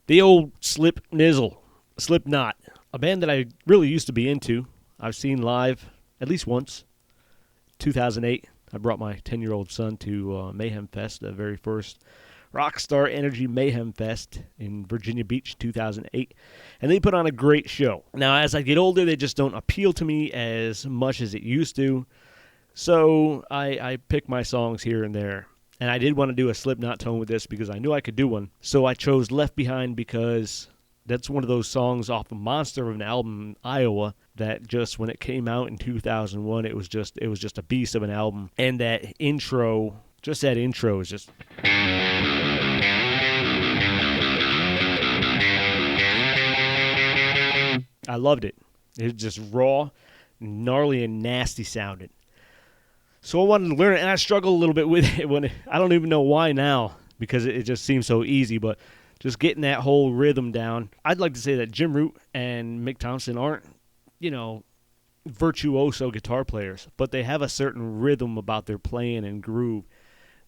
The old Slipknot, a band that I really used to be into. I've seen live at least once. 2008, I brought my 10-year-old son to Mayhem Fest, the very first Rockstar Energy Mayhem Fest in Virginia Beach, 2008. And they put on a great show. Now, as I get older, they just don't appeal to me as much as it used to. So I pick my songs here and there. And I did want to do a Slipknot tone with this because I knew I could do one. So I chose Left Behind because that's one of those songs off a monster of an album, Iowa, that just when it came out in 2001, it was just a beast of an album. And that intro is just... I loved it. It was just raw, gnarly, and nasty sounding. So I wanted to learn it, and I struggled a little bit with it I don't even know why now, because it just seems so easy, but just getting that whole rhythm down. I'd like to say that Jim Root and Mick Thompson aren't, virtuoso guitar players, but they have a certain rhythm about their playing and groove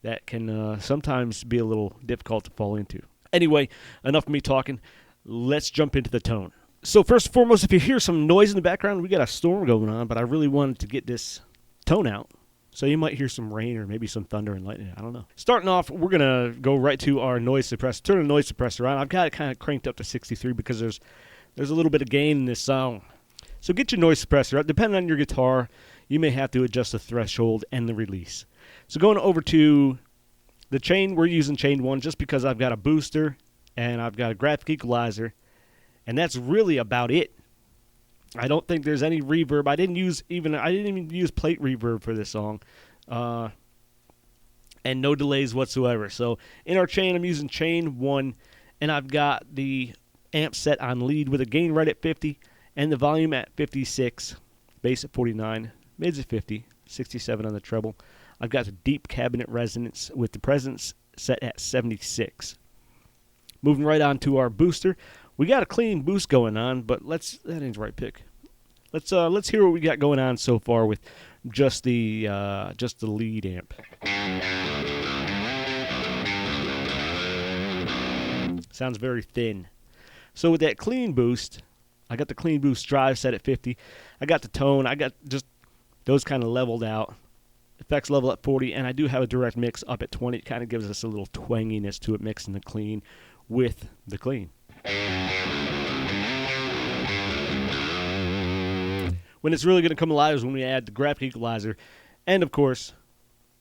that can sometimes be a little difficult to fall into. Anyway, enough of me talking. Let's jump into the tone. So first and foremost, if you hear some noise in the background, we got a storm going on, but I really wanted to get this tone out. So you might hear some rain or maybe some thunder and lightning. I don't know. Starting off, we're going to go right to our noise suppressor. Turn the noise suppressor on. I've got it kind of cranked up to 63 because there's a little bit of gain in this song. So get your noise suppressor up. Depending on your guitar, you may have to adjust the threshold and the release. So going over to the chain, we're using chain 1 just because I've got a booster and I've got a graphic equalizer. And that's really about it. I don't think there's any reverb. I didn't even use plate reverb for this song. And no delays whatsoever. So in our chain, I'm using chain 1, and I've got the amp set on lead with a gain right at 50 and the volume at 56, bass at 49, mids at 50, 67 on the treble. I've got the deep cabinet resonance with the presence set at 76. Moving right on to our booster. We got a clean boost going on, but that ain't the right pick. Let's hear what we got going on so far with just the lead amp. Sounds very thin. So with that clean boost, I got the clean boost drive set at 50. I got the tone. I got just those kind of leveled out. Effects level at 40, and I do have a direct mix up at 20. It kind of gives us a little twanginess to it, mixing the clean with the clean. When it's really going to come alive is when we add the graphic equalizer and, of course,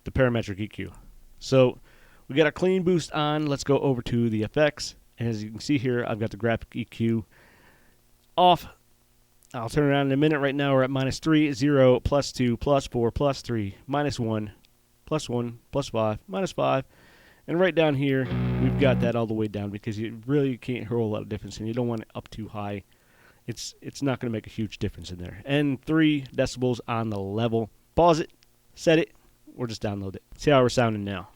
the parametric EQ. So we got our clean boost on. Let's go over to the effects. And as you can see here, I've got the graphic EQ off. I'll turn it on in a minute. Right now we're at -3, 0, +2, +4, +3, -1, +1, +5, -5. And right down here, we've got that all the way down because you really can't hear a lot of difference, and you don't want it up too high. It's not going to make a huge difference in there. And 3 decibels on the level. Pause it, set it, or just download it. See how we're sounding now.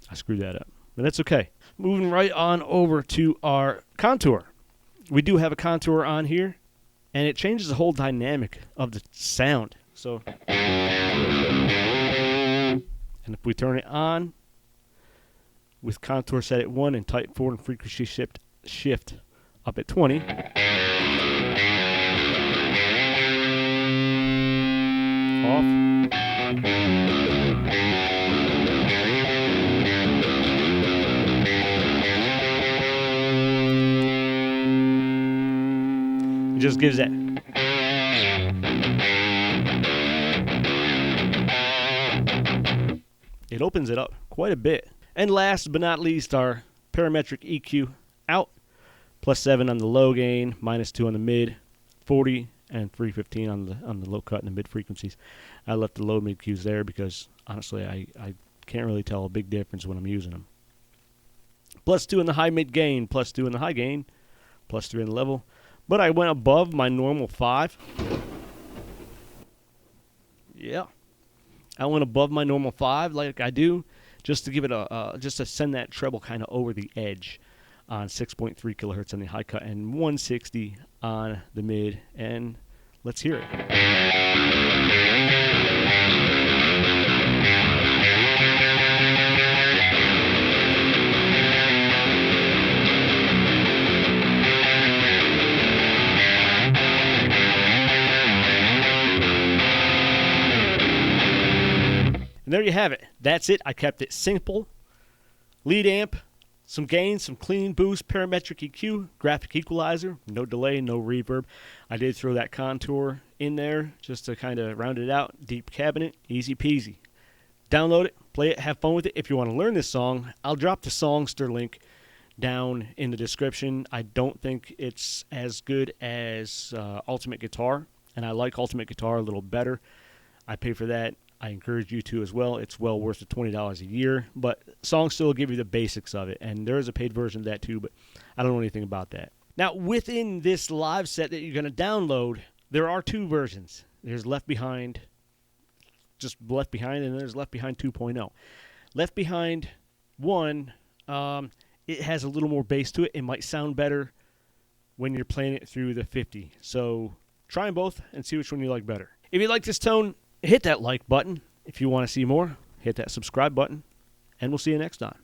I screwed that up, but that's okay. Moving right on over to our contour. We do have a contour on here, and it changes the whole dynamic of the sound. So, and if we turn it on with contour set at 1 and type 4 and frequency shift up at 20, off. It just gives that. It opens it up quite a bit. And last but not least, our parametric EQ out. +7 on the low gain, -2 on the mid, 40 and 315 on the low cut and the mid frequencies. I left the low mid cues there because honestly I can't really tell a big difference when I'm using them. +2 in the high mid gain, +2 in the high gain, +3 in the level. But I went above my normal 5. Yeah. I went above my normal 5 like I do, just to give it just to send that treble kind of over the edge on 6.3 kilohertz on the high cut and 160 on the mid. And let's hear it. And there you have it. That's it. I kept it simple. Lead amp, some gain, some clean boost, parametric EQ, graphic equalizer, no delay, no reverb. I did throw that contour in there just to kind of round it out. Deep cabinet, easy peasy. Download it, play it, have fun with it. If you want to learn this song, I'll drop the Songster link down in the description. I don't think it's as good as Ultimate Guitar, and I like Ultimate Guitar a little better. I pay for that. I encourage you to as well. It's well worth the $20 a year, but Songster will give you the basics of it, and there is a paid version of that too, but I don't know anything about that. Now, within this live set that you're going to download, there are two versions. There's Left Behind, just Left Behind, and there's Left Behind 2.0. Left Behind 1, it has a little more bass to it. It might sound better when you're playing it through the 50. So try them both and see which one you like better. If you like this tone, hit that like button. If you want to see more, hit that subscribe button. And we'll see you next time.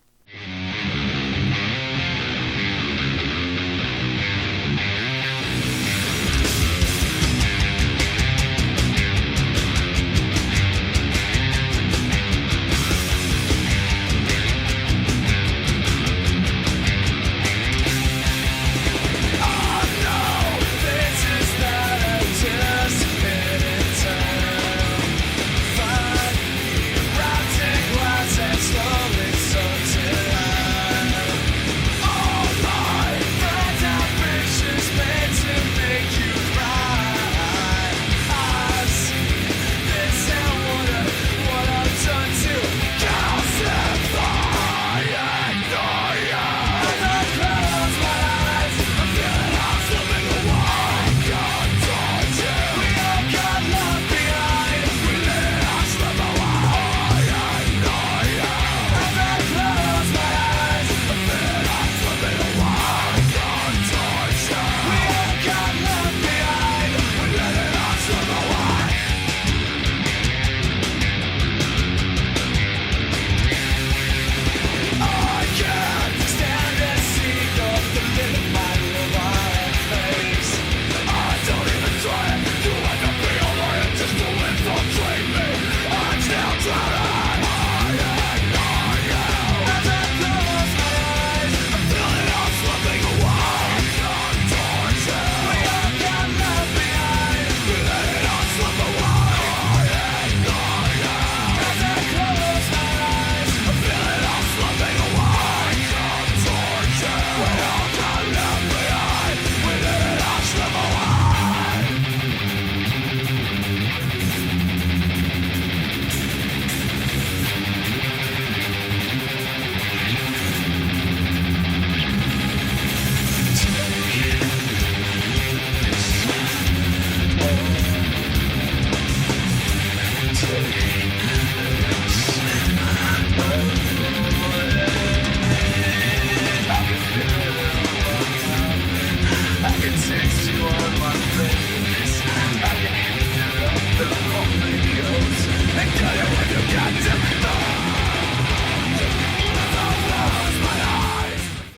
Got it when you got them.